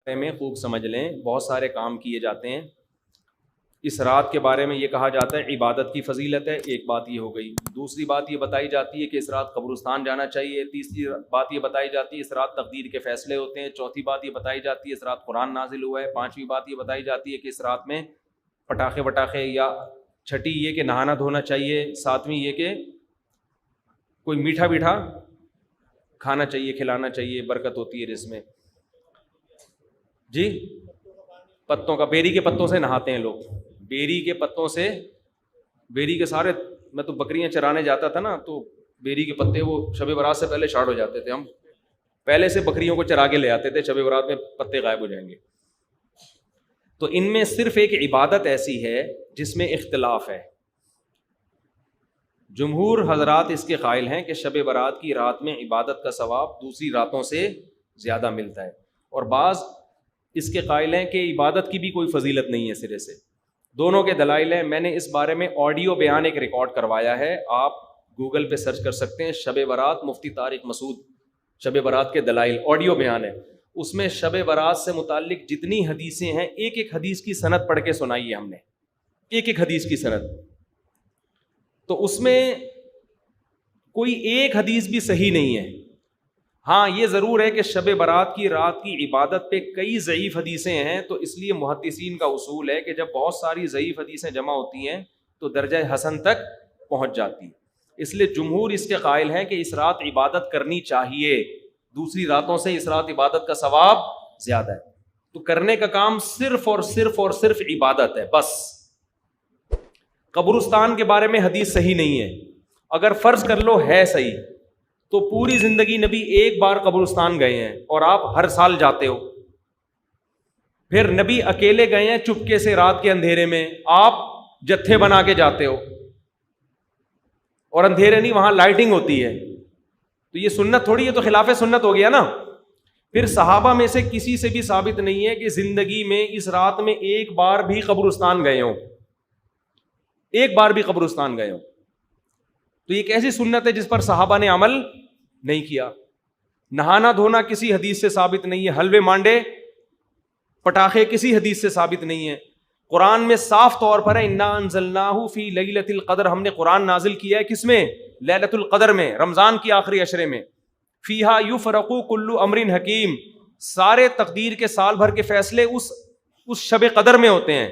میں خوب سمجھ لیں، بہت سارے کام کیے جاتے ہیں۔ اس رات کے بارے میں یہ کہا جاتا ہے عبادت کی فضیلت ہے، ایک بات یہ ہو گئی۔ دوسری بات یہ بتائی جاتی ہے کہ اس رات قبرستان جانا چاہیے۔ تیسری بات یہ بتائی جاتی ہے اس رات تقدیر کے فیصلے ہوتے ہیں۔ چوتھی بات یہ بتائی جاتی ہے اس رات قرآن نازل ہوا ہے۔ پانچویں بات یہ بتائی جاتی ہے کہ اس رات میں پٹاخے وٹاخے، یا چھٹی یہ کہ نہانا دھونا چاہیے۔ ساتویں یہ کہ کوئی میٹھا میٹھا کھانا چاہیے، کھلانا چاہیے، برکت ہوتی ہے جس میں۔ جی پتوں کا، بیری کے پتوں سے نہاتے ہیں لوگ، بیری کے پتوں سے، بیری کے سارے، میں تو بکریاں چرانے جاتا تھا نا، تو بیری کے پتے وہ شب برات سے پہلے شارٹ ہو جاتے تھے، ہم پہلے سے بکریوں کو چرا کے لے آتے تھے، شب برات میں پتے غائب ہو جائیں گے۔ تو ان میں صرف ایک عبادت ایسی ہے جس میں اختلاف ہے۔ جمہور حضرات اس کے قائل ہیں کہ شب برات کی رات میں عبادت کا ثواب دوسری راتوں سے زیادہ ملتا ہے، اور بعض اس کے قائل ہیں کہ عبادت کی بھی کوئی فضیلت نہیں ہے سرے سے۔ دونوں کے دلائل ہیں۔ میں نے اس بارے میں آڈیو بیان ایک ریکارڈ کروایا ہے، آپ گوگل پہ سرچ کر سکتے ہیں، شب برات مفتی طارق مسعود، شب برات کے دلائل، آڈیو بیان ہے۔ اس میں شب برات سے متعلق جتنی حدیثیں ہیں، ایک ایک حدیث کی سند پڑھ کے سنائی ہے ہم نے، ایک ایک حدیث کی سند۔ تو اس میں کوئی ایک حدیث بھی صحیح نہیں ہے۔ ہاں یہ ضرور ہے کہ شب برات کی رات کی عبادت پہ کئی ضعیف حدیثیں ہیں، تو اس لیے محدثین کا اصول ہے کہ جب بہت ساری ضعیف حدیثیں جمع ہوتی ہیں تو درجہ حسن تک پہنچ جاتی ہے۔ اس لیے جمہور اس کے قائل ہیں کہ اس رات عبادت کرنی چاہیے، دوسری راتوں سے اس رات عبادت کا ثواب زیادہ ہے۔ تو کرنے کا کام صرف اور صرف اور صرف عبادت ہے بس۔ قبرستان کے بارے میں حدیث صحیح نہیں ہے۔ اگر فرض کر لو ہے صحیح، تو پوری زندگی نبی ایک بار قبرستان گئے ہیں اور آپ ہر سال جاتے ہو۔ پھر نبی اکیلے گئے ہیں چپکے سے رات کے اندھیرے میں، آپ جتھے بنا کے جاتے ہو، اور اندھیرے نہیں، وہاں لائٹنگ ہوتی ہے، تو یہ سنت تھوڑی ہے، تو خلاف سنت ہو گیا نا۔ پھر صحابہ میں سے کسی سے بھی ثابت نہیں ہے کہ زندگی میں اس رات میں ایک بار بھی قبرستان گئے ہوں، ایک بار بھی قبرستان گئے ہوں۔ تو یہ ایک ایسی سنت ہے جس پر صحابہ نے عمل نہیں کیا۔ نہانا دھونا کسی حدیث سے ثابت نہیں ہے، حلوے مانڈے پٹاخے کسی حدیث سے ثابت نہیں ہے۔ قرآن میں صاف طور پر ہے انا انزلناہ فی لیلۃ القدر، ہم نے قرآن نازل کیا ہے کس میں؟ لیلۃ القدر میں، رمضان کی آخری عشرے میں۔ فیہا یفرق کل امر حکیم، سارے تقدیر کے سال بھر کے فیصلے اس شب قدر میں ہوتے ہیں۔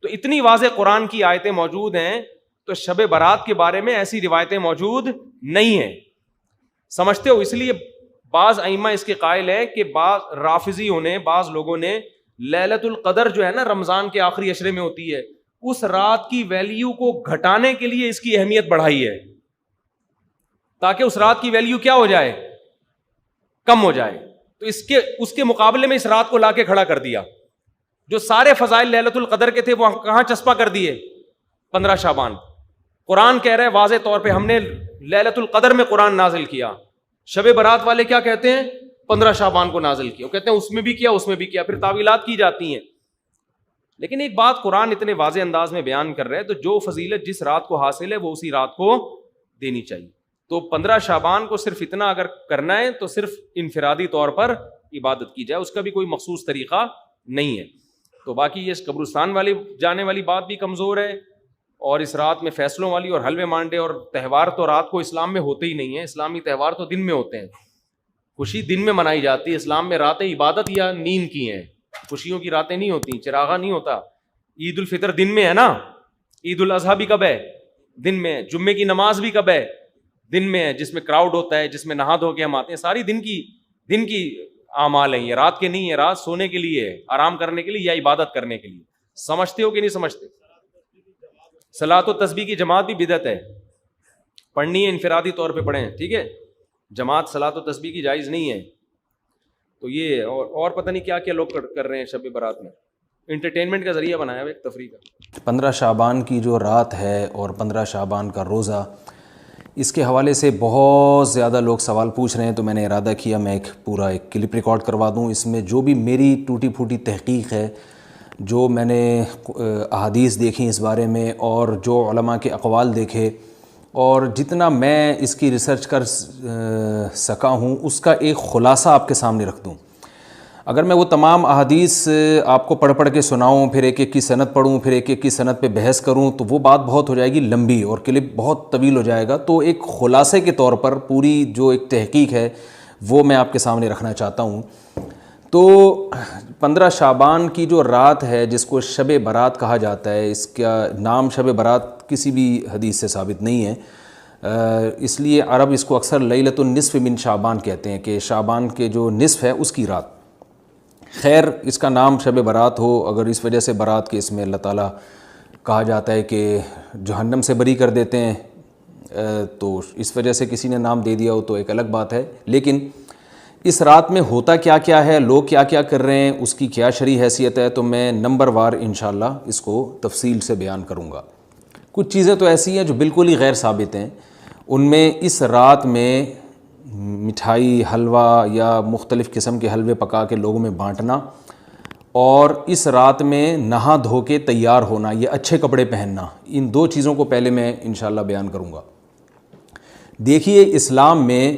تو اتنی واضح قرآن کی آیتیں موجود ہیں، تو شب برات کے بارے میں ایسی روایتیں موجود نہیں ہیں، سمجھتے ہو؟ اس لیے بعض ائمہ اس کے قائل ہیں کہ بعض رافضیوں نے، بعض لوگوں نے لیلۃ القدر جو ہے نا رمضان کے آخری عشرے میں ہوتی ہے، اس رات کی ویلیو کو گھٹانے کے لیے اس کی اہمیت بڑھائی ہے، تاکہ اس رات کی ویلیو کیا ہو جائے؟ کم ہو جائے۔ تو اس کے مقابلے میں اس رات کو لا کے کھڑا کر دیا۔ جو سارے فضائل لیلۃ القدر کے تھے وہ کہاں چسپا کر دیے؟ 15 شعبان۔ قرآن کہہ رہا ہے واضح طور پہ ہم نے لیلۃ القدر میں قرآن نازل کیا۔ شب برات والے کیا کہتے ہیں؟ 15 شعبان کو نازل کیا، وہ کہتے ہیں اس میں بھی کیا، اس میں بھی کیا، پھر تعویلات کی جاتی ہیں۔ لیکن ایک بات قرآن اتنے واضح انداز میں بیان کر رہے ہیں، تو جو فضیلت جس رات کو حاصل ہے وہ اسی رات کو دینی چاہیے۔ تو 15 شعبان کو صرف اتنا اگر کرنا ہے تو صرف انفرادی طور پر عبادت کی جائے، اس کا بھی کوئی مخصوص طریقہ نہیں ہے۔ تو باقی یہ قبرستان والی جانے والی بات بھی کمزور ہے، اور اس رات میں فیصلوں والی اور حلوے مانڈے اور تہوار تو رات کو اسلام میں ہوتے ہی نہیں ہیں۔ اسلامی تہوار تو دن میں ہوتے ہیں، خوشی دن میں منائی جاتی ہے۔ اسلام میں راتیں عبادت یا نیند کی ہیں، خوشیوں کی راتیں نہیں ہوتی، چراغا نہیں ہوتا۔ عید الفطر دن میں ہے نا، عید الاضحیٰ بھی کب ہے؟ دن میں ہے۔ جمعے کی نماز بھی کب ہے؟ دن میں ہے، جس میں کراؤڈ ہوتا ہے، جس میں نہا دھو کے ہم آتے ہیں، ساری دن کی اعمال ہیں، یہ رات کے نہیں ہے۔ رات سونے کے لیے ہے، آرام کرنے کے لیے یا عبادت کرنے کے لیے۔ سمجھتے ہو کہ نہیں سمجھتے؟ صلاۃ و تسبیح کی جماعت بھی بدعت ہے، پڑھنی ہے انفرادی طور پہ پڑھیں، ٹھیک ہے؟ جماعت صلاۃ و تسبیح کی جائز نہیں ہے۔ تو یہ اور پتہ نہیں کیا کیا لوگ کر رہے ہیں شب برات میں، انٹرٹینمنٹ کا ذریعہ بنایا ہوا ایک تفریح کا۔ 15 شعبان کی جو رات ہے اور 15 شعبان کا روزہ، اس کے حوالے سے بہت زیادہ لوگ سوال پوچھ رہے ہیں، تو میں نے ارادہ کیا میں ایک کلپ ریکارڈ کروا دوں۔ اس میں جو بھی میری ٹوٹی پھوٹی تحقیق ہے، جو میں نے احادیث دیکھی اس بارے میں، اور جو علماء کے اقوال دیکھے، اور جتنا میں اس کی ریسرچ کر سکا ہوں، اس کا ایک خلاصہ آپ کے سامنے رکھ دوں۔ اگر میں وہ تمام احادیث آپ کو پڑھ کے سناؤں، پھر ایک ایک کی سند پڑھوں، پھر ایک ایک کی سند پہ بحث کروں، تو وہ بات بہت ہو جائے گی لمبی اور کلپ بہت طویل ہو جائے گا. تو ایک خلاصے کے طور پر پوری جو ایک تحقیق ہے وہ میں آپ کے سامنے رکھنا چاہتا ہوں. تو 15 شعبان کی جو رات ہے جس کو شب برات کہا جاتا ہے، اس کا نام شب برات کسی بھی حدیث سے ثابت نہیں ہے، اس لیے عرب اس کو اکثر لیلۃ النصف من شعبان کہتے ہیں کہ شعبان کے جو نصف ہے اس کی رات. خیر، اس کا نام شب برات ہو اگر اس وجہ سے برات کے اس میں اللہ تعالیٰ کہا جاتا ہے کہ جہنم سے بری کر دیتے ہیں، تو اس وجہ سے کسی نے نام دے دیا ہو تو ایک الگ بات ہے. لیکن اس رات میں ہوتا کیا کیا ہے، لوگ کیا کیا کر رہے ہیں، اس کی کیا شرعی حیثیت ہے، تو میں نمبر وار انشاءاللہ اس کو تفصیل سے بیان کروں گا. کچھ چیزیں تو ایسی ہیں جو بالکل ہی غیر ثابت ہیں. ان میں اس رات میں مٹھائی، حلوہ یا مختلف قسم کے حلوے پکا کے لوگوں میں بانٹنا، اور اس رات میں نہا دھو کے تیار ہونا یا اچھے کپڑے پہننا، ان دو چیزوں کو پہلے میں انشاءاللہ بیان کروں گا. دیکھیے، اسلام میں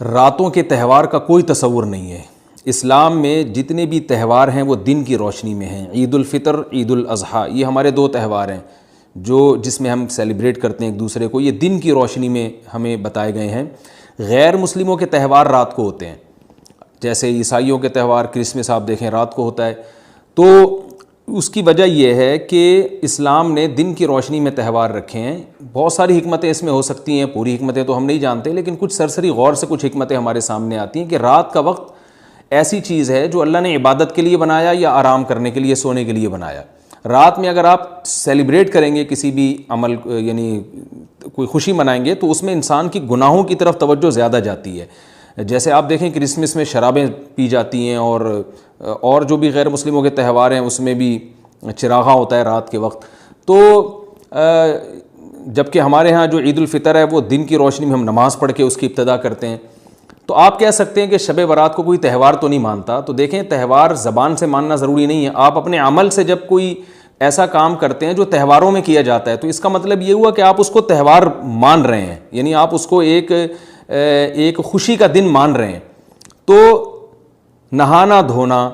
راتوں کے تہوار کا کوئی تصور نہیں ہے. اسلام میں جتنے بھی تہوار ہیں وہ دن کی روشنی میں ہیں. عید الفطر، عید الاضحیٰ، یہ ہمارے دو تہوار ہیں جس میں ہم سیلیبریٹ کرتے ہیں ایک دوسرے کو. یہ دن کی روشنی میں ہمیں بتائے گئے ہیں. غیر مسلموں کے تہوار رات کو ہوتے ہیں، جیسے عیسائیوں کے تہوار کرسمس آپ دیکھیں رات کو ہوتا ہے. تو اس کی وجہ یہ ہے کہ اسلام نے دن کی روشنی میں تہوار رکھے ہیں. بہت ساری حکمتیں اس میں ہو سکتی ہیں، پوری حکمتیں تو ہم نہیں جانتے، لیکن کچھ سرسری غور سے کچھ حکمتیں ہمارے سامنے آتی ہیں کہ رات کا وقت ایسی چیز ہے جو اللہ نے عبادت کے لیے بنایا یا آرام کرنے کے لیے، سونے کے لیے بنایا. رات میں اگر آپ سیلیبریٹ کریں گے کسی بھی عمل، یعنی کوئی خوشی منائیں گے، تو اس میں انسان کی گناہوں کی طرف توجہ زیادہ جاتی ہے. جیسے آپ دیکھیں کرسمس میں شرابیں پی جاتی ہیں، اور جو بھی غیر مسلموں کے تہوار ہیں اس میں بھی چراغاں ہوتا ہے رات کے وقت. تو جبکہ ہمارے ہاں جو عید الفطر ہے وہ دن کی روشنی میں ہم نماز پڑھ کے اس کی ابتدا کرتے ہیں. تو آپ کہہ سکتے ہیں کہ شب برات کو کوئی تہوار تو نہیں مانتا. تو دیکھیں، تہوار زبان سے ماننا ضروری نہیں ہے. آپ اپنے عمل سے جب کوئی ایسا کام کرتے ہیں جو تہواروں میں کیا جاتا ہے، تو اس کا مطلب یہ ہوا کہ آپ اس کو تہوار مان رہے ہیں، یعنی آپ اس کو ایک خوشی کا دن مان رہے ہیں. تو نہانا دھونا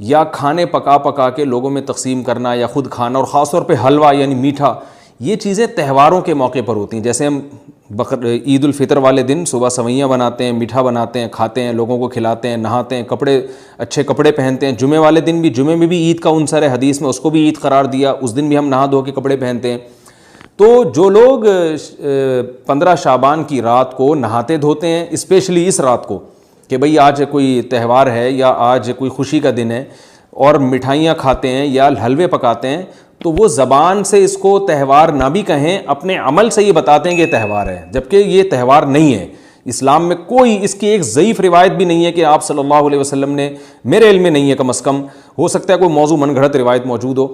یا کھانے پکا کے لوگوں میں تقسیم کرنا یا خود کھانا، اور خاص طور پہ حلوہ یعنی میٹھا، یہ چیزیں تہواروں کے موقع پر ہوتی ہیں. جیسے ہم عید الفطر والے دن صبح سوئیاں بناتے ہیں، میٹھا بناتے ہیں، کھاتے ہیں، لوگوں کو کھلاتے ہیں، نہاتے ہیں، اچھے کپڑے پہنتے ہیں. جمعے والے دن بھی، جمعے میں بھی عید کا عنصر ہے حدیث میں، اس کو بھی عید قرار دیا، اس دن بھی ہم نہا دھو کے کپڑے پہنتے ہیں. تو جو لوگ 15 شعبان کی رات کو نہاتے دھوتے ہیں، اسپیشلی اس رات کو کہ بھئی آج کوئی تہوار ہے یا آج کوئی خوشی کا دن ہے، اور مٹھائیاں کھاتے ہیں یا حلوے پکاتے ہیں، تو وہ زبان سے اس کو تہوار نہ بھی کہیں، اپنے عمل سے یہ بتاتے ہیں کہ یہ تہوار ہے، جبکہ یہ تہوار نہیں ہے. اسلام میں کوئی اس کی ایک ضعیف روایت بھی نہیں ہے کہ آپ صلی اللہ علیہ وسلم نے، میرے علم میں نہیں ہے کم از کم، ہو سکتا ہے کوئی موضوع من گھڑت روایت موجود ہو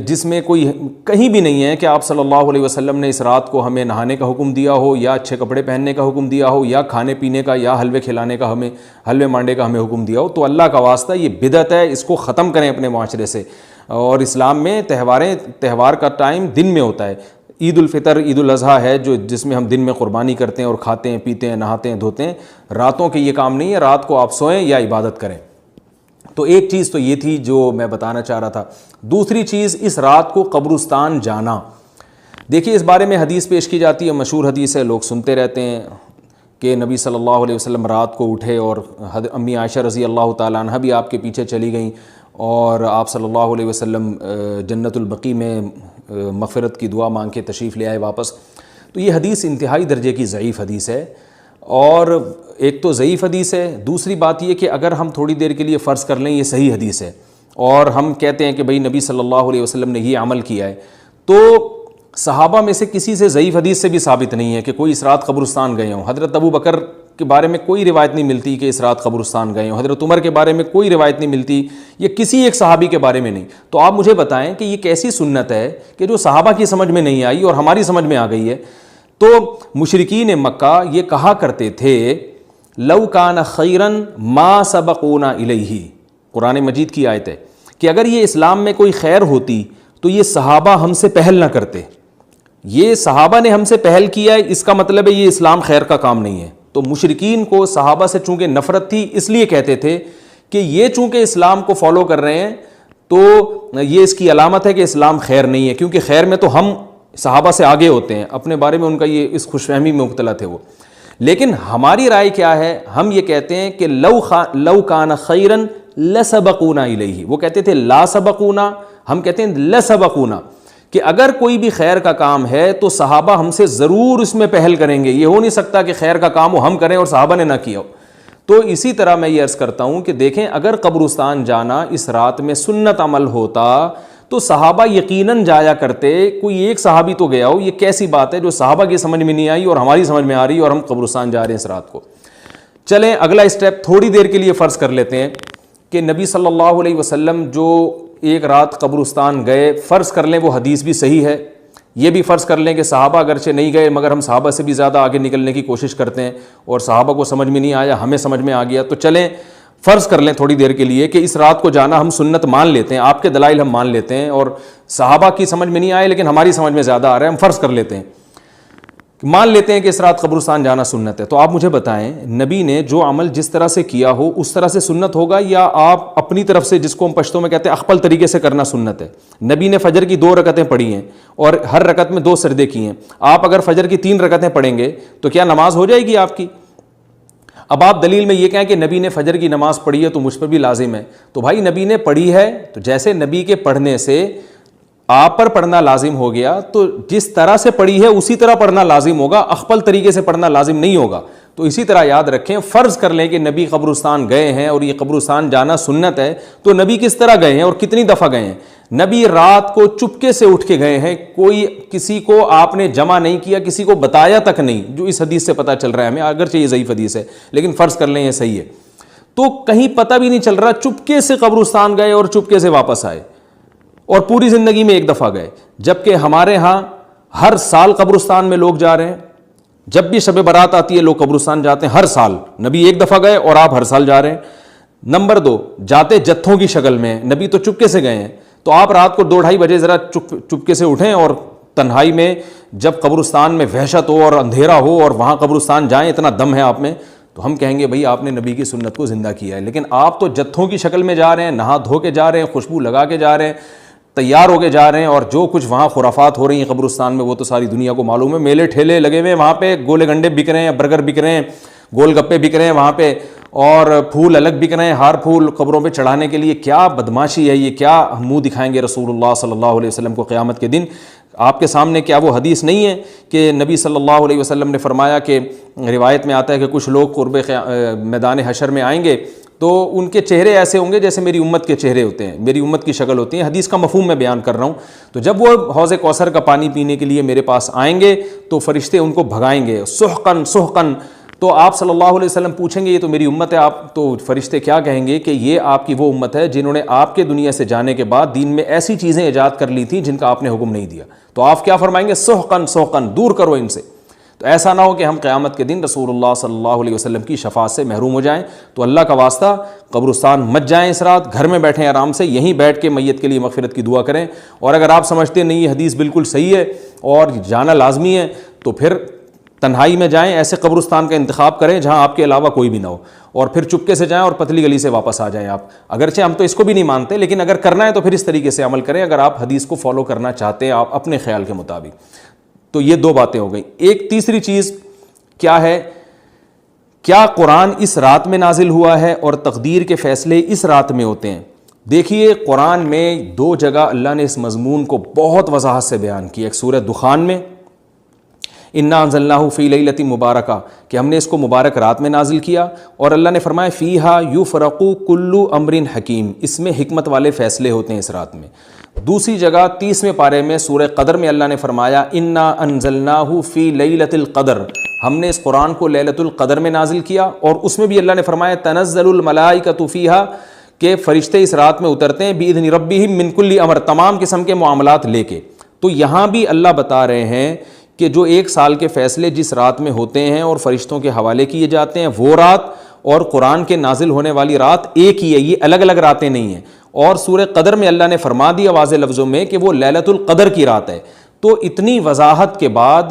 جس میں کوئی کہیں بھی نہیں ہے کہ آپ صلی اللہ علیہ وسلم نے اس رات کو ہمیں نہانے کا حکم دیا ہو، یا اچھے کپڑے پہننے کا حکم دیا ہو، یا کھانے پینے کا یا حلوے کھلانے کا، حلوے مانڈے کا ہمیں حکم دیا ہو. تو اللہ کا واسطہ یہ بدعت ہے، اس کو ختم کریں اپنے معاشرے سے. اور اسلام میں تہوار کا ٹائم دن میں ہوتا ہے. عید الفطر، عید الاضحیٰ ہے جس میں ہم دن میں قربانی کرتے ہیں اور کھاتے ہیں، پیتے ہیں، نہاتے ہیں، دھوتے ہیں. راتوں کے یہ کام نہیں ہے، رات کو آپ سوئیں یا عبادت کریں. تو ایک چیز تو یہ تھی جو میں بتانا چاہ رہا تھا. دوسری چیز، اس رات کو قبرستان جانا. دیکھیے، اس بارے میں حدیث پیش کی جاتی ہے، مشہور حدیث ہے، لوگ سنتے رہتے ہیں کہ نبی صلی اللہ علیہ وسلم رات کو اٹھے اور امی عائشہ رضی اللہ تعالیٰ عنہ بھی آپ کے پیچھے چلی گئیں، اور آپ صلی اللہ علیہ وسلم جنت البقیع میں مغفرت کی دعا مانگ کے تشریف لے آئے واپس. تو یہ حدیث انتہائی درجے کی ضعیف حدیث ہے. اور ایک تو ضعیف حدیث ہے، دوسری بات یہ کہ اگر ہم تھوڑی دیر کے لیے فرض کر لیں یہ صحیح حدیث ہے، اور ہم کہتے ہیں کہ بھئی نبی صلی اللہ علیہ وسلم نے یہ عمل کیا ہے، تو صحابہ میں سے کسی سے ضعیف حدیث سے بھی ثابت نہیں ہے کہ کوئی اس رات قبرستان گئے ہوں. حضرت ابو بکر کے بارے میں کوئی روایت نہیں ملتی کہ اس رات قبرستان گئے ہوں، حضرت عمر کے بارے میں کوئی روایت نہیں ملتی، یا کسی ایک صحابی کے بارے میں نہیں. تو آپ مجھے بتائیں کہ یہ کیسی سنت ہے کہ جو صحابہ کی سمجھ میں نہیں آئی اور ہماری سمجھ میں آ گئی ہے. تو مشرکین مکہ یہ کہا کرتے تھے، لو کان خیرن ما سبقونا الیہ، قرآن مجید کی آیت ہے کہ اگر یہ اسلام میں کوئی خیر ہوتی تو یہ صحابہ ہم سے پہل نہ کرتے. یہ صحابہ نے ہم سے پہل کیا ہے، اس کا مطلب ہے یہ اسلام خیر کا کام نہیں ہے. تو مشرکین کو صحابہ سے چونکہ نفرت تھی، اس لیے کہتے تھے کہ یہ چونکہ اسلام کو فالو کر رہے ہیں تو یہ اس کی علامت ہے کہ اسلام خیر نہیں ہے، کیونکہ خیر میں تو ہم صحابہ سے آگے ہوتے ہیں، اپنے بارے میں ان کا یہ اس خوش فہمی میں مبتلا تھے وہ. لیکن ہماری رائے کیا ہے؟ ہم یہ کہتے ہیں کہ لو کان خیرن لسبقونا الیہ، وہ کہتے تھے لا سبقونا، ہم کہتے ہیں لسبقونا، کہ اگر کوئی بھی خیر کا کام ہے تو صحابہ ہم سے ضرور اس میں پہل کریں گے. یہ ہو نہیں سکتا کہ خیر کا کام وہ ہم کریں اور صحابہ نے نہ کیا ہو. تو اسی طرح میں یہ عرض کرتا ہوں کہ دیکھیں اگر قبرستان جانا اس رات میں سنت عمل ہوتا تو صحابہ یقیناً جایا کرتے. کوئی ایک صحابی تو گیا ہو، یہ کیسی بات ہے جو صحابہ کی سمجھ میں نہیں آئی اور ہماری سمجھ میں آ رہی ہے اور ہم قبرستان جا رہے ہیں اس رات کو. چلیں اگلا اسٹیپ تھوڑی دیر کے لیے فرض کر لیتے ہیں کہ نبی صلی اللہ علیہ وسلم جو ایک رات قبرستان گئے، فرض کر لیں وہ حدیث بھی صحیح ہے، یہ بھی فرض کر لیں کہ صحابہ اگرچہ نہیں گئے مگر ہم صحابہ سے بھی زیادہ آگے نکلنے کی کوشش کرتے ہیں اور صحابہ کو سمجھ میں نہیں آیا، ہمیں سمجھ میں آ گیا. تو چلیں فرض کر لیں تھوڑی دیر کے لیے کہ اس رات کو جانا ہم سنت مان لیتے ہیں، آپ کے دلائل ہم مان لیتے ہیں اور صحابہ کی سمجھ میں نہیں آئے لیکن ہماری سمجھ میں زیادہ آ رہا ہے، ہم فرض کر لیتے ہیں، مان لیتے ہیں کہ اس رات قبرستان جانا سنت ہے. تو آپ مجھے بتائیں نبی نے جو عمل جس طرح سے کیا ہو اس طرح سے سنت ہوگا یا آپ اپنی طرف سے، جس کو ہم پشتوں میں کہتے ہیں اخپل طریقے سے کرنا سنت ہے؟ نبی نے فجر کی 2 رکعتیں پڑھی ہیں اور ہر رکعت میں 2 سجدے کیے ہیں. آپ اگر فجر کی 3 رکعتیں پڑھیں گے تو کیا نماز ہو جائے گی آپ کی؟ اب آپ دلیل میں یہ کہیں کہ نبی نے فجر کی نماز پڑھی ہے تو مجھ پر بھی لازم ہے. تو بھائی نبی نے پڑھی ہے تو جیسے نبی کے پڑھنے سے آپ پر پڑھنا لازم ہو گیا تو جس طرح سے پڑھی ہے اسی طرح پڑھنا لازم ہوگا، اخپل طریقے سے پڑھنا لازم نہیں ہوگا. تو اسی طرح یاد رکھیں، فرض کر لیں کہ نبی قبرستان گئے ہیں اور یہ قبرستان جانا سنت ہے، تو نبی کس طرح گئے ہیں اور کتنی دفعہ گئے ہیں؟ نبی رات کو چپکے سے اٹھ کے گئے ہیں، کوئی کسی کو آپ نے جمع نہیں کیا، کسی کو بتایا تک نہیں، جو اس حدیث سے پتہ چل رہا ہے ہمیں، اگرچہ یہ ضعیف حدیث ہے لیکن فرض کر لیں یہ صحیح ہے. تو کہیں پتہ بھی نہیں چل رہا، چپکے سے قبرستان گئے اور چپکے سے واپس آئے اور پوری زندگی میں ایک دفعہ گئے. جبکہ ہمارے ہاں ہر سال قبرستان میں لوگ جا رہے ہیں، جب بھی شب برات آتی ہے لوگ قبرستان جاتے ہیں ہر سال. نبی ایک دفعہ گئے اور آپ ہر سال جا رہے ہیں. نمبر 2، جاتے جتھوں کی شکل میں، نبی تو چپکے سے گئے ہیں. تو آپ رات کو 2-2:30 بجے ذرا چپکے سے اٹھیں اور تنہائی میں جب قبرستان میں وحشت ہو اور اندھیرا ہو اور وہاں قبرستان جائیں، اتنا دم ہے آپ میں، تو ہم کہیں گے بھئی آپ نے نبی کی سنت کو زندہ کیا ہے. لیکن آپ تو جتھوں کی شکل میں جا رہے ہیں، نہا دھو کے جا رہے ہیں، خوشبو لگا کے جا رہے ہیں، تیار ہو کے جا رہے ہیں، اور جو کچھ وہاں خرافات ہو رہی ہیں قبرستان میں وہ تو ساری دنیا کو معلوم ہے. میلے ٹھیلے لگے ہوئے ہیں وہاں پہ، گولے گنڈے بک رہے ہیں، برگر بک رہے ہیں، گول گپے بک رہے ہیں وہاں پہ، اور پھول الگ بک رہے ہیں، ہار پھول قبروں پہ چڑھانے کے لیے. کیا بدماشی ہے یہ، کیا منہ دکھائیں گے رسول اللہ صلی اللہ علیہ وسلم کو قیامت کے دن؟ آپ کے سامنے کیا وہ حدیث نہیں ہے کہ نبی صلی اللہ علیہ وسلم نے فرمایا کہ روایت میں آتا ہے کہ کچھ لوگ قرب میدان حشر میں آئیں گے تو ان کے چہرے ایسے ہوں گے جیسے میری امت کے چہرے ہوتے ہیں، میری امت کی شکل ہوتی ہے. حدیث کا مفہوم میں بیان کر رہا ہوں. تو جب وہ حوض کوثر کا پانی پینے کے لیے میرے پاس آئیں گے تو فرشتے ان کو بھگائیں گے، سحقن سحقن. تو آپ صلی اللہ علیہ وسلم پوچھیں گے یہ تو میری امت ہے، آپ تو فرشتے کیا کہیں گے کہ یہ آپ کی وہ امت ہے جنہوں نے آپ کے دنیا سے جانے کے بعد دین میں ایسی چیزیں ایجاد کر لی تھیں جن کا آپ نے حکم نہیں دیا. تو آپ کیا فرمائیں گے؟ سحقن سحقن، دور کرو ان سے. تو ایسا نہ ہو کہ ہم قیامت کے دن رسول اللہ صلی اللہ علیہ وسلم کی شفاعت سے محروم ہو جائیں. تو اللہ کا واسطہ قبرستان مت جائیں اس رات، گھر میں بیٹھیں آرام سے، یہیں بیٹھ کے میت کے لیے مغفرت کی دعا کریں. اور اگر آپ سمجھتے نہیں یہ حدیث بالکل صحیح ہے اور جانا لازمی ہے تو پھر تنہائی میں جائیں، ایسے قبرستان کا انتخاب کریں جہاں آپ کے علاوہ کوئی بھی نہ ہو، اور پھر چپکے سے جائیں اور پتلی گلی سے واپس آ جائیں آپ. اگرچہ ہم تو اس کو بھی نہیں مانتے لیکن اگر کرنا ہے تو پھر اس طریقے سے عمل کریں اگر آپ حدیث کو فالو کرنا چاہتے ہیں آپ اپنے خیال کے مطابق. تو یہ 2 باتیں ہو گئیں. ایک تیسری چیز کیا ہے؟ کیا قرآن اس رات میں نازل ہوا ہے اور تقدیر کے فیصلے اس رات میں ہوتے ہیں؟ دیکھیے قرآن میں 2 جگہ اللہ نے اس مضمون کو بہت وضاحت سے بیان کیا. ایک سورہ دخان میں انا انزلناہ فی لیلۃ مبارکہ کہ ہم نے اس کو مبارک رات میں نازل کیا، اور اللہ نے فرمایا فیہا یفرق کل امر حکیم، اس میں حکمت والے فیصلے ہوتے ہیں اس رات میں. دوسری جگہ 30ویں پارے میں سورہ قدر میں اللہ نے فرمایا انا انزلناہ فی لیلۃ القدر، ہم نے اس قرآن کو لیلۃ القدر میں نازل کیا، اور اس میں بھی اللہ نے فرمایا تنزل الملائکۃ فیہا کہ فرشتے اس رات میں اترتے ہیں باذن ربہم من کل امر، تمام قسم کے معاملات لے کے. تو یہاں بھی اللہ بتا رہے ہیں کہ جو 1 سال کے فیصلے جس رات میں ہوتے ہیں اور فرشتوں کے حوالے کیے جاتے ہیں وہ رات اور قرآن کے نازل ہونے والی رات ایک ہی ہے، یہ الگ الگ راتیں نہیں ہیں. اور سورہ قدر میں اللہ نے فرما دیا واضح لفظوں میں کہ وہ لیلۃ القدر کی رات ہے. تو اتنی وضاحت کے بعد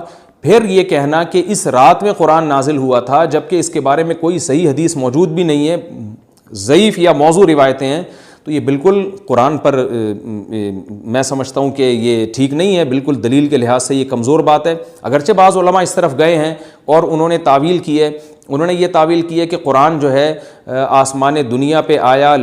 پھر یہ کہنا کہ اس رات میں قرآن نازل ہوا تھا جبکہ اس کے بارے میں کوئی صحیح حدیث موجود بھی نہیں ہے، ضعیف یا موضوع روایتیں ہیں تو یہ بالکل قرآن پر میں سمجھتا ہوں کہ یہ ٹھیک نہیں ہے، بالکل دلیل کے لحاظ سے یہ کمزور بات ہے۔ اگرچہ بعض علماء اس طرف گئے ہیں اور انہوں نے تعویل کی ہے، انہوں نے یہ تعویل کی ہے کہ قرآن جو ہے آسمان دنیا پہ آیا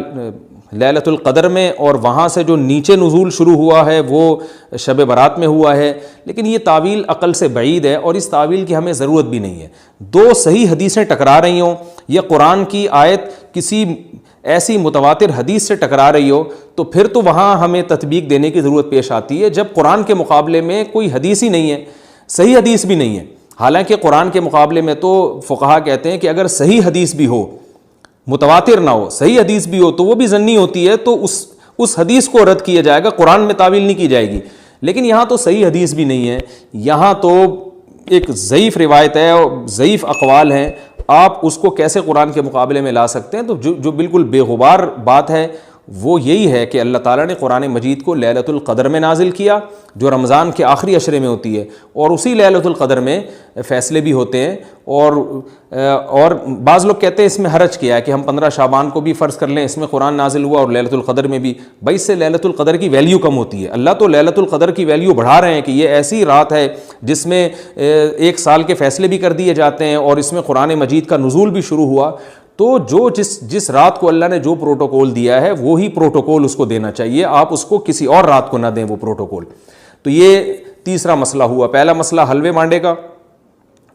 لیلۃ القدر میں، اور وہاں سے جو نیچے نزول شروع ہوا ہے وہ شب برات میں ہوا ہے، لیکن یہ تعویل عقل سے بعید ہے اور اس تعویل کی ہمیں ضرورت بھی نہیں ہے۔ دو صحیح حدیثیں ٹکرا رہی ہوں یا قرآن کی آیت کسی ایسی متواتر حدیث سے ٹکرا رہی ہو تو پھر تو وہاں ہمیں تطبیق دینے کی ضرورت پیش آتی ہے، جب قرآن کے مقابلے میں کوئی حدیث ہی نہیں ہے، صحیح حدیث بھی نہیں ہے۔ حالانکہ قرآن کے مقابلے میں تو فقہا کہتے ہیں کہ اگر صحیح حدیث بھی ہو، متواتر نہ ہو، صحیح حدیث بھی ہو تو وہ بھی ظنی ہوتی ہے، تو اس حدیث کو رد کیا جائے گا، قرآن میں تعویل نہیں کی جائے گی۔ لیکن یہاں تو صحیح حدیث بھی نہیں ہے، یہاں تو ایک ضعیف روایت ہے اور ضعیف اقوال ہیں، آپ اس کو کیسے قرآن کے مقابلے میں لا سکتے ہیں؟ تو جو بالکل بے غبار بات ہے وہ یہی ہے کہ اللہ تعالیٰ نے قرآن مجید کو لیلۃ القدر میں نازل کیا، جو رمضان کے آخری عشرے میں ہوتی ہے، اور اسی لیلۃ القدر میں فیصلے بھی ہوتے ہیں۔ اور بعض لوگ کہتے ہیں اس میں حرج کیا ہے کہ ہم 15 شعبان کو بھی فرض کر لیں، اس میں قرآن نازل ہوا اور لیلۃ القدر میں بھی، بھائی اس سے لیلۃ القدر کی ویلیو کم ہوتی ہے۔ اللہ تو لیلۃ القدر کی ویلیو بڑھا رہے ہیں کہ یہ ایسی رات ہے جس میں 1 سال کے فیصلے بھی کر دیے جاتے ہیں اور اس میں قرآن مجید کا نزول بھی شروع ہوا۔ تو جس رات کو اللہ نے جو پروٹوکول دیا ہے وہی پروٹوکول اس کو دینا چاہیے، آپ اس کو کسی اور رات کو نہ دیں وہ پروٹوکول۔ تو یہ تیسرا مسئلہ ہوا۔ پہلا مسئلہ حلوے مانڈے کا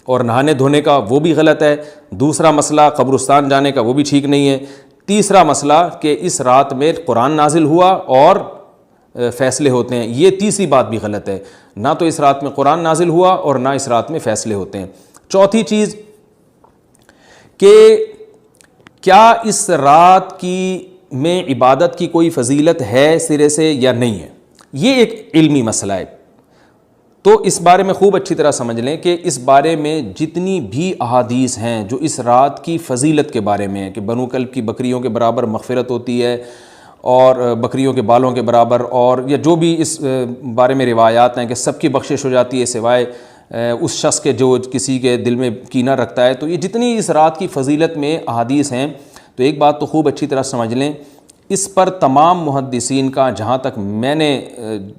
اور نہانے دھونے کا، وہ بھی غلط ہے۔ دوسرا مسئلہ قبرستان جانے کا، وہ بھی ٹھیک نہیں ہے۔ تیسرا مسئلہ کہ اس رات میں قرآن نازل ہوا اور فیصلے ہوتے ہیں، یہ تیسری بات بھی غلط ہے۔ نہ تو اس رات میں قرآن نازل ہوا اور نہ اس رات میں فیصلے ہوتے ہیں۔ چوتھی چیز کہ کیا اس رات میں عبادت کی کوئی فضیلت ہے سرے سے یا نہیں ہے، یہ ایک علمی مسئلہ ہے۔ تو اس بارے میں خوب اچھی طرح سمجھ لیں کہ اس بارے میں جتنی بھی احادیث ہیں جو اس رات کی فضیلت کے بارے میں ہیں کہ بنو کلب کی بکریوں کے برابر مغفرت ہوتی ہے اور بکریوں کے بالوں کے برابر، اور یا جو بھی اس بارے میں روایات ہیں کہ سب کی بخشش ہو جاتی ہے سوائے اس شخص کے جو کسی کے دل میں کینہ رکھتا ہے، تو یہ جتنی اس رات کی فضیلت میں احادیث ہیں، تو ایک بات تو خوب اچھی طرح سمجھ لیں، اس پر تمام محدثین کا، جہاں تک میں نے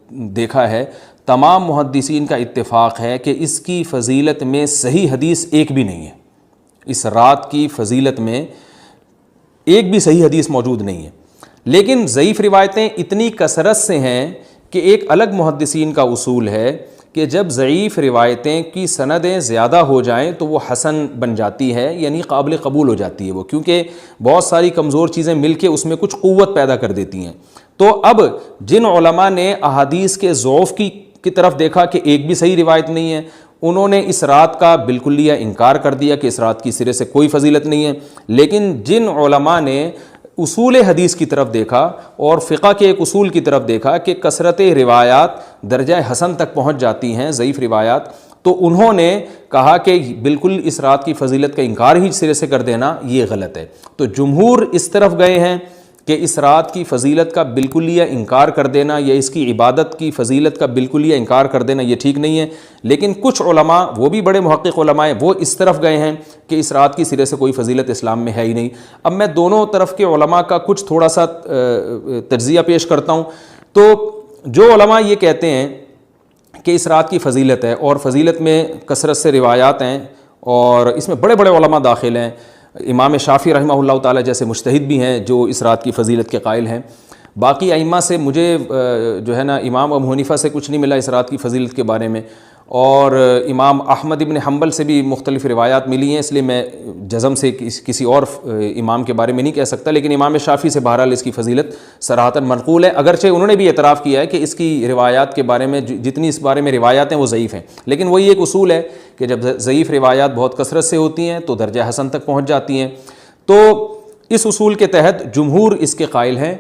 دیکھا ہے، تمام محدثین کا اتفاق ہے کہ اس کی فضیلت میں صحیح حدیث ایک بھی نہیں ہے۔ اس رات کی فضیلت میں ایک بھی صحیح حدیث موجود نہیں ہے، لیکن ضعیف روایتیں اتنی کثرت سے ہیں کہ ایک الگ محدثین کا اصول ہے کہ جب ضعیف روایتیں کی سندیں زیادہ ہو جائیں تو وہ حسن بن جاتی ہے، یعنی قابل قبول ہو جاتی ہے وہ، کیونکہ بہت ساری کمزور چیزیں مل کے اس میں کچھ قوت پیدا کر دیتی ہیں۔ تو اب جن علماء نے احادیث کے ضعف کی طرف دیکھا کہ ایک بھی صحیح روایت نہیں ہے، انہوں نے اس رات کا بالکلیہ انکار کر دیا کہ اس رات کی سرے سے کوئی فضیلت نہیں ہے۔ لیکن جن علماء نے اصول حدیث کی طرف دیکھا اور فقہ کے ایک اصول کی طرف دیکھا کہ کثرت روایات درجہ حسن تک پہنچ جاتی ہیں ضعیف روایات، تو انہوں نے کہا کہ بالکل اس رات کی فضیلت کا انکار ہی سرے سے کر دینا یہ غلط ہے۔ تو جمہور اس طرف گئے ہیں کہ اس رات کی فضیلت کا بالکلیہ انکار کر دینا یا اس کی عبادت کی فضیلت کا بالکلیہ انکار کر دینا یہ ٹھیک نہیں ہے، لیکن کچھ علماء، وہ بھی بڑے محقق علماء ہیں، وہ اس طرف گئے ہیں کہ اس رات کی سرے سے کوئی فضیلت اسلام میں ہے ہی نہیں۔ اب میں دونوں طرف کے علماء کا کچھ تھوڑا سا تجزیہ پیش کرتا ہوں۔ تو جو علماء یہ کہتے ہیں کہ اس رات کی فضیلت ہے اور فضیلت میں کثرت سے روایات ہیں اور اس میں بڑے بڑے علماء داخل ہیں، امام شافعی رحمہ اللہ تعالیٰ جیسے مجتہد بھی ہیں جو اس رات کی فضیلت کے قائل ہیں۔ باقی ائمہ سے مجھے جو ہے نا امام ابو حنیفہ سے کچھ نہیں ملا اس رات کی فضیلت کے بارے میں، اور امام احمد ابن حنبل سے بھی مختلف روایات ملی ہیں، اس لیے میں جزم سے کسی اور امام کے بارے میں نہیں کہہ سکتا، لیکن امام شافعی سے بہرحال اس کی فضیلت صراحتاً منقول ہے، اگرچہ انہوں نے بھی اعتراف کیا ہے کہ اس کی روایات کے بارے میں جتنی اس بارے میں روایات ہیں وہ ضعیف ہیں، لیکن وہی ایک اصول ہے کہ جب ضعیف روایات بہت کثرت سے ہوتی ہیں تو درجہ حسن تک پہنچ جاتی ہیں۔ تو اس اصول کے تحت جمہور اس کے قائل ہیں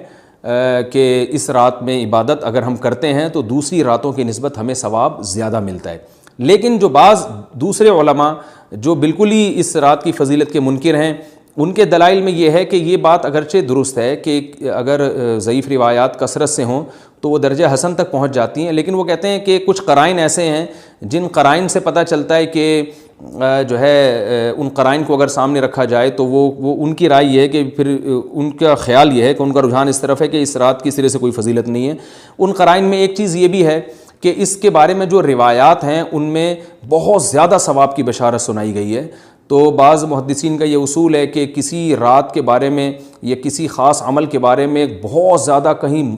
کہ اس رات میں عبادت اگر ہم کرتے ہیں تو دوسری راتوں کی نسبت ہمیں ثواب زیادہ ملتا ہے۔ لیکن جو بعض دوسرے علماء جو بالکل ہی اس رات کی فضیلت کے منکر ہیں، ان کے دلائل میں یہ ہے کہ یہ بات اگرچہ درست ہے کہ اگر ضعیف روایات کثرت سے ہوں تو وہ درجہ حسن تک پہنچ جاتی ہیں، لیکن وہ کہتے ہیں کہ کچھ قرائن ایسے ہیں جن قرائن سے پتہ چلتا ہے کہ جو ہے ان قرائن کو اگر سامنے رکھا جائے تو وہ ان کی رائے یہ ہے کہ پھر ان کا خیال یہ ہے کہ ان کا رجحان اس طرف ہے کہ اس رات کی سرے سے کوئی فضیلت نہیں ہے۔ ان قرائن میں ایک چیز یہ بھی ہے کہ اس کے بارے میں جو روایات ہیں ان میں بہت زیادہ ثواب کی بشارت سنائی گئی ہے۔ تو بعض محدثین کا یہ اصول ہے کہ کسی رات کے بارے میں یا کسی خاص عمل کے بارے میں بہت زیادہ کہیں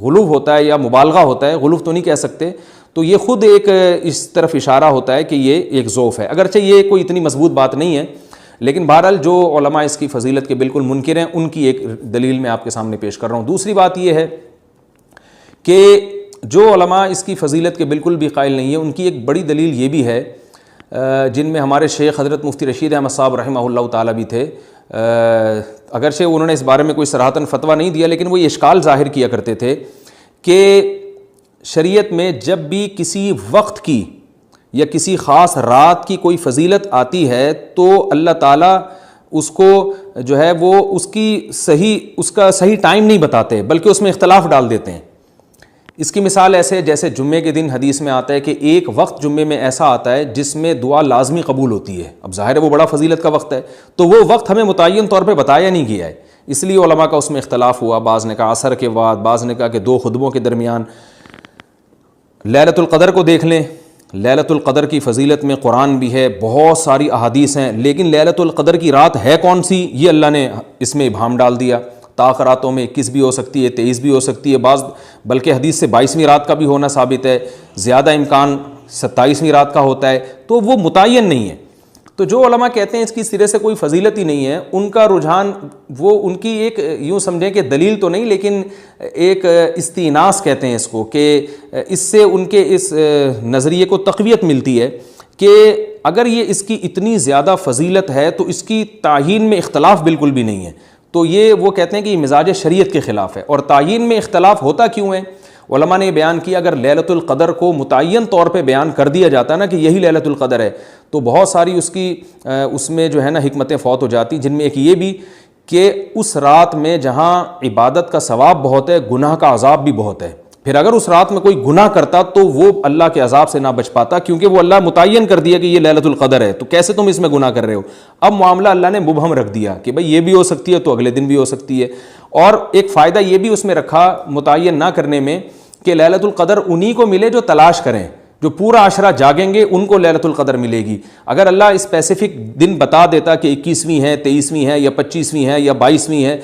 غلو ہوتا ہے یا مبالغہ ہوتا ہے، غلو تو نہیں کہہ سکتے، تو یہ خود ایک اس طرف اشارہ ہوتا ہے کہ یہ ایک ضعف ہے، اگرچہ یہ کوئی اتنی مضبوط بات نہیں ہے، لیکن بہرحال جو علماء اس کی فضیلت کے بالکل منکر ہیں ان کی ایک دلیل میں آپ کے سامنے پیش کر رہا ہوں۔ دوسری بات یہ ہے کہ جو علماء اس کی فضیلت کے بالکل بھی قائل نہیں ہیں ان کی ایک بڑی دلیل یہ بھی ہے، جن میں ہمارے شیخ حضرت مفتی رشید احمد صاحب رحمہ اللہ تعالیٰ بھی تھے، اگرچہ انہوں نے اس بارے میں کوئی صراحتاً فتویٰ نہیں دیا، لیکن وہ یہ اشکال ظاہر کیا کرتے تھے کہ شریعت میں جب بھی کسی وقت کی یا کسی خاص رات کی کوئی فضیلت آتی ہے تو اللہ تعالیٰ اس کو جو ہے وہ اس کا صحیح ٹائم نہیں بتاتے بلکہ اس میں اختلاف ڈال دیتے ہیں۔ اس کی مثال ایسے جیسے جمعے کے دن حدیث میں آتا ہے کہ ایک وقت جمعے میں ایسا آتا ہے جس میں دعا لازمی قبول ہوتی ہے، اب ظاہر ہے وہ بڑا فضیلت کا وقت ہے، تو وہ وقت ہمیں متعین طور پہ بتایا نہیں گیا ہے، اس لیے علماء کا اس میں اختلاف ہوا، بعض نے کہا عصر کے بعد، بعض نے کہا کہ 2 خطبوں کے درمیان۔ لیلۃ القدر کو دیکھ لیں، لیلۃ القدر کی فضیلت میں قرآن بھی ہے، بہت ساری احادیث ہیں، لیکن لیلۃ القدر کی رات ہے کون سی یہ اللہ نے اس میں ابہام ڈال دیا۔ طاق راتوں میں 21 بھی ہو سکتی ہے، 23 بھی ہو سکتی ہے، بعض بلکہ حدیث سے 22ویں رات کا بھی ہونا ثابت ہے، زیادہ امکان 27ویں رات کا ہوتا ہے، تو وہ متعین نہیں ہے۔ تو جو علماء کہتے ہیں اس کی سرے سے کوئی فضیلت ہی نہیں ہے، ان کا رجحان وہ ان کی ایک یوں سمجھیں کہ دلیل تو نہیں لیکن ایک استئناس کہتے ہیں اس کو، کہ اس سے ان کے اس نظریے کو تقویت ملتی ہے کہ اگر یہ اس کی اتنی زیادہ فضیلت ہے تو اس کی تعیین میں اختلاف بالکل بھی نہیں ہے، تو یہ وہ کہتے ہیں کہ یہ مزاج شریعت کے خلاف ہے۔ اور تعیین میں اختلاف ہوتا کیوں ہے؟ علماء نے بیان کیا اگر لیلۃ القدر کو متعین طور پہ بیان کر دیا جاتا ہے نا کہ یہی لیلۃ القدر ہے تو بہت ساری اس میں جو ہے نا حکمتیں فوت ہو جاتی، جن میں ایک یہ بھی کہ اس رات میں جہاں عبادت کا ثواب بہت ہے گناہ کا عذاب بھی بہت ہے، پھر اگر اس رات میں کوئی گناہ کرتا تو وہ اللہ کے عذاب سے نہ بچ پاتا، کیونکہ وہ اللہ متعین کر دیا کہ یہ لیلۃ القدر ہے، تو کیسے تم اس میں گناہ کر رہے ہو؟ اب معاملہ اللہ نے مبہم رکھ دیا کہ بھئی یہ بھی ہو سکتی ہے تو اگلے دن بھی ہو سکتی ہے۔ اور ایک فائدہ یہ بھی اس میں رکھا متعین نہ کرنے میں کہ لیلۃ القدر انہی کو ملے جو تلاش کریں، جو پورا عشرہ جاگیں گے ان کو لیلۃ القدر ملے گی۔ اگر اللہ اسپیسیفک دن بتا دیتا کہ 21ویں ہے، 23ویں ہے یا 25ویں ہے یا 22ویں ہے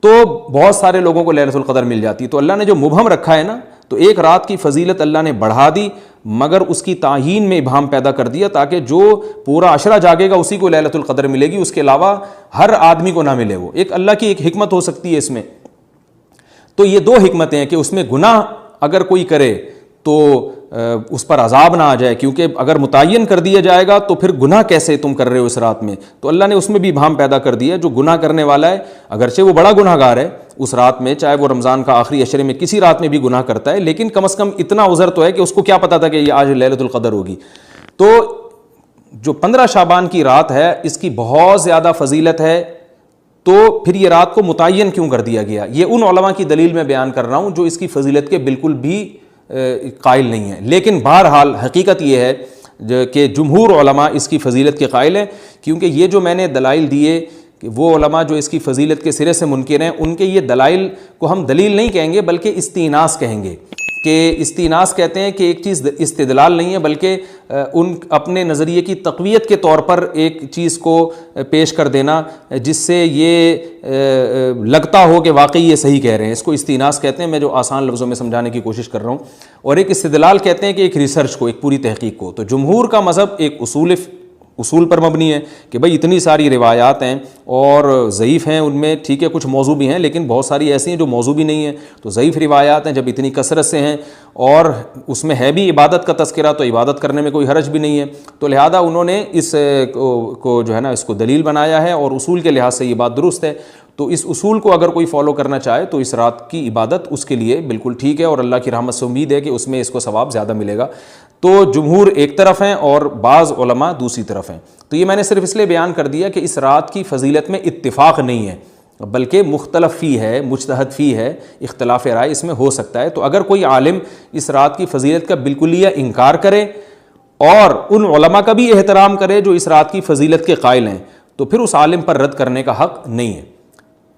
تو بہت سارے لوگوں کو لیلۃ القدر مل جاتی، تو اللہ نے جو مبہم رکھا ہے نا تو ایک رات کی فضیلت اللہ نے بڑھا دی مگر اس کی تعیین میں ابہام پیدا کر دیا تاکہ جو پورا عشرہ جاگے گا اسی کو لیلۃ القدر ملے گی، اس کے علاوہ ہر آدمی کو نہ ملے۔ وہ ایک اللہ کی ایک حکمت ہو سکتی ہے اس میں۔ تو یہ 2 حکمتیں ہیں کہ اس میں گناہ اگر کوئی کرے تو اس پر عذاب نہ آ جائے، کیونکہ اگر متعین کر دیا جائے گا تو پھر گناہ کیسے تم کر رہے ہو اس رات میں، تو اللہ نے اس میں بھی ابہام پیدا کر دیا۔ جو گناہ کرنے والا ہے اگرچہ وہ بڑا گناہ گار ہے اس رات میں، چاہے وہ رمضان کا آخری عشرے میں کسی رات میں بھی گناہ کرتا ہے، لیکن کم از کم اتنا عذر تو ہے کہ اس کو کیا پتا تھا کہ یہ آج لیلۃ القدر ہوگی۔ تو جو 15 شعبان کی رات ہے اس کی بہت زیادہ فضیلت ہے، تو پھر یہ رات کو متعین کیوں کر دیا گیا؟ یہ ان علماء کی دلیل میں بیان کر رہا ہوں جو اس کی فضیلت کے بالکل بھی قائل نہیں ہیں، لیکن بہرحال حقیقت یہ ہے کہ جمہور علماء اس کی فضیلت کے قائل ہیں، کیونکہ یہ جو میں نے دلائل دیے کہ وہ علماء جو اس کی فضیلت کے سرے سے منکر ہیں ان کے یہ دلائل کو ہم دلیل نہیں کہیں گے بلکہ استئناس کہیں گے، کہ استئناس کہتے ہیں کہ ایک چیز استدلال نہیں ہے بلکہ ان اپنے نظریے کی تقویت کے طور پر ایک چیز کو پیش کر دینا جس سے یہ لگتا ہو کہ واقعی یہ صحیح کہہ رہے ہیں، اس کو استئناس کہتے ہیں، میں جو آسان لفظوں میں سمجھانے کی کوشش کر رہا ہوں۔ اور ایک استدلال کہتے ہیں کہ ایک ریسرچ کو، ایک پوری تحقیق کو۔ تو جمہور کا مذہب ایک اصول پر مبنی ہے کہ بھئی اتنی ساری روایات ہیں اور ضعیف ہیں، ان میں ٹھیک ہے کچھ موضوع بھی ہیں لیکن بہت ساری ایسی ہیں جو موضوع بھی نہیں ہیں، تو ضعیف روایات ہیں جب اتنی کثرت سے ہیں اور اس میں ہے بھی عبادت کا تذکرہ تو عبادت کرنے میں کوئی حرج بھی نہیں ہے، تو لہذا انہوں نے اس کو جو ہے نا اس کو دلیل بنایا ہے اور اصول کے لحاظ سے یہ بات درست ہے۔ تو اس اصول کو اگر کوئی فالو کرنا چاہے تو اس رات کی عبادت اس کے لیے بالکل ٹھیک ہے اور اللہ کی رحمت سے امید ہے کہ اس میں اس کو ثواب زیادہ ملے گا۔ تو جمہور ایک طرف ہیں اور بعض علماء دوسری طرف ہیں۔ تو یہ میں نے صرف اس لیے بیان کر دیا کہ اس رات کی فضیلت میں اتفاق نہیں ہے بلکہ مختلف فی ہے، مجتہد فی ہے، اختلاف رائے اس میں ہو سکتا ہے۔ تو اگر کوئی عالم اس رات کی فضیلت کا بالکلیہ انکار کرے اور ان علماء کا بھی احترام کرے جو اس رات کی فضیلت کے قائل ہیں، تو پھر اس عالم پر رد کرنے کا حق نہیں ہے۔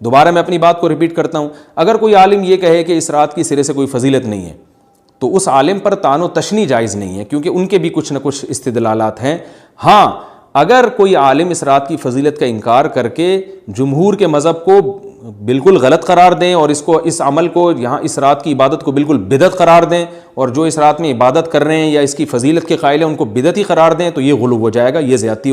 دوبارہ میں اپنی بات کو ریپیٹ کرتا ہوں، اگر کوئی عالم یہ کہے کہ اس رات کی سرے سے کوئی فضیلت نہیں ہے تو اس عالم پر طعن و تشنیع جائز نہیں ہے، کیونکہ ان کے بھی کچھ نہ کچھ استدلالات ہیں۔ ہاں، اگر کوئی عالم اس رات کی فضیلت کا انکار کر کے جمہور کے مذہب کو بالکل غلط قرار دیں اور اس عمل کو یہاں اس رات کی عبادت کو بالکل بدعت قرار دیں، اور جو اس رات میں عبادت کر رہے ہیں یا اس کی فضیلت کے قائل ہیں ان کو بدعتی قرار دیں، تو یہ غلو ہو جائے گا، یہ زیادتی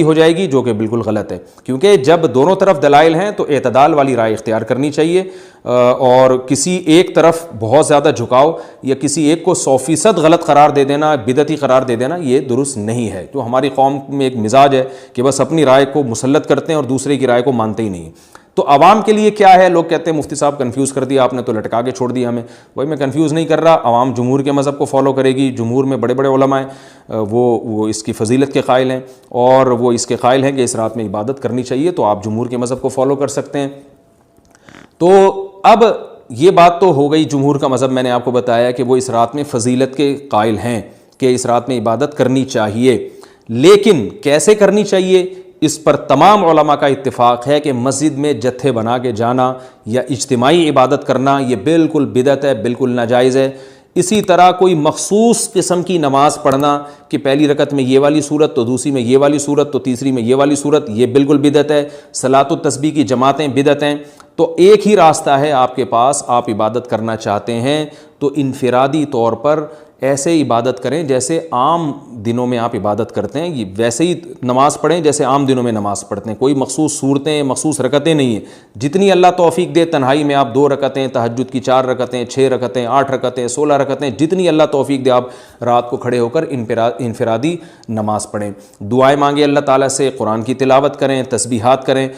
ہو جائے گی، جو کہ بالکل غلط ہے۔ کیونکہ جب دونوں طرف دلائل ہیں تو اعتدال والی رائے اختیار کرنی چاہیے، اور کسی ایک طرف بہت زیادہ جھکاؤ یا کسی ایک کو 100% غلط قرار دے دینا، بدعتی قرار دے دینا، یہ درست نہیں ہے۔ تو ہماری قوم میں ایک مزاج ہے کہ بس اپنی رائے کو مسلط کرتے ہیں اور دوسرے کی رائے کو مانتے ہی نہیں۔ تو عوام کے لیے کیا ہے؟ لوگ کہتے ہیں مفتی صاحب کنفیوز کر دیا آپ نے، تو لٹکا کے چھوڑ دیا ہمیں۔ بھائی میں کنفیوز نہیں کر رہا، عوام جمہور کے مذہب کو فالو کرے گی، جمہور میں بڑے بڑے علماء ہیں، وہ اس کی فضیلت کے قائل ہیں اور وہ اس کے قائل ہیں کہ اس رات میں عبادت کرنی چاہیے، تو آپ جمہور کے مذہب کو فالو کر سکتے ہیں۔ تو اب یہ بات تو ہو گئی جمہور کا مذہب، میں نے آپ کو بتایا کہ وہ اس رات میں فضیلت کے قائل ہیں کہ اس رات میں عبادت کرنی چاہیے، لیکن کیسے کرنی چاہیے اس پر تمام علماء کا اتفاق ہے کہ مسجد میں جتھے بنا کے جانا یا اجتماعی عبادت کرنا یہ بالکل بدعت ہے، بالکل ناجائز ہے۔ اسی طرح کوئی مخصوص قسم کی نماز پڑھنا کہ پہلی رکعت میں یہ والی صورت، تو دوسری میں یہ والی صورت، تو تیسری میں یہ والی صورت، یہ بالکل بدعت ہے۔ صلاۃ التسبیح کی جماعتیں بدعت ہیں۔ تو ایک ہی راستہ ہے آپ کے پاس، آپ عبادت کرنا چاہتے ہیں تو انفرادی طور پر ایسے عبادت کریں جیسے عام دنوں میں آپ عبادت کرتے ہیں، یہ ویسے ہی نماز پڑھیں جیسے عام دنوں میں نماز پڑھتے ہیں۔ کوئی مخصوص صورتیں، مخصوص رکعتیں نہیں ہیں، جتنی اللہ توفیق دے تنہائی میں آپ 2 رکعتیں، تہجد کی 4 رکعتیں، 6 رکعتیں، 8 رکعتیں، 16 رکعتیں، جتنی اللہ توفیق دے آپ رات کو کھڑے ہو کر انفرادی نماز پڑھیں، دعائیں مانگیں اللہ تعالیٰ سے، قرآن کی تلاوت کریں، تسبیحات کریں،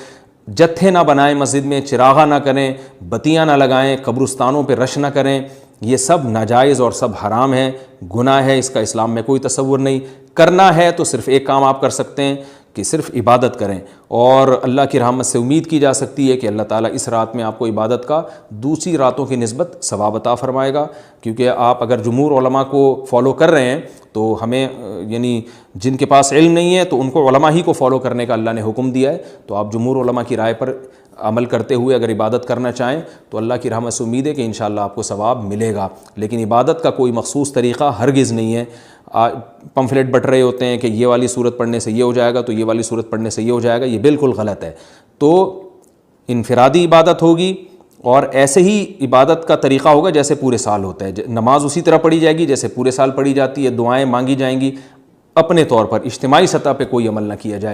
جتھے نہ بنائیں مسجد میں، چراغاں نہ کریں، بتیاں نہ لگائیں، قبرستانوں پہ رش نہ کریں، یہ سب ناجائز اور سب حرام ہے، گناہ ہے، اس کا اسلام میں کوئی تصور نہیں۔ کرنا ہے تو صرف ایک کام آپ کر سکتے ہیں کہ صرف عبادت کریں، اور اللہ کی رحمت سے امید کی جا سکتی ہے کہ اللہ تعالیٰ اس رات میں آپ کو عبادت کا دوسری راتوں کی نسبت ثواب عطا فرمائے گا۔ کیونکہ آپ اگر جمہور علماء کو فالو کر رہے ہیں تو ہمیں یعنی جن کے پاس علم نہیں ہے تو ان کو علماء ہی کو فالو کرنے کا اللہ نے حکم دیا ہے، تو آپ جمہور علماء کی رائے پر عمل کرتے ہوئے اگر عبادت کرنا چاہیں تو اللہ کی رحمت سے امید ہے کہ انشاءاللہ آپ کو ثواب ملے گا۔ لیکن عبادت کا کوئی مخصوص طریقہ ہرگز نہیں ہے۔ پمفلٹ بٹ رہے ہوتے ہیں کہ یہ والی صورت پڑھنے سے یہ ہو جائے گا، تو یہ والی صورت پڑھنے سے یہ ہو جائے گا، یہ بالکل غلط ہے۔ تو انفرادی عبادت ہوگی اور ایسے ہی عبادت کا طریقہ ہوگا جیسے پورے سال ہوتا ہے، نماز اسی طرح پڑھی جائے گی جیسے پورے سال پڑھی جاتی ہے، دعائیں مانگی جائیں گی، اپنے طور پر اجتماعی سطح پہ کوئی عمل نہ کیا جائے۔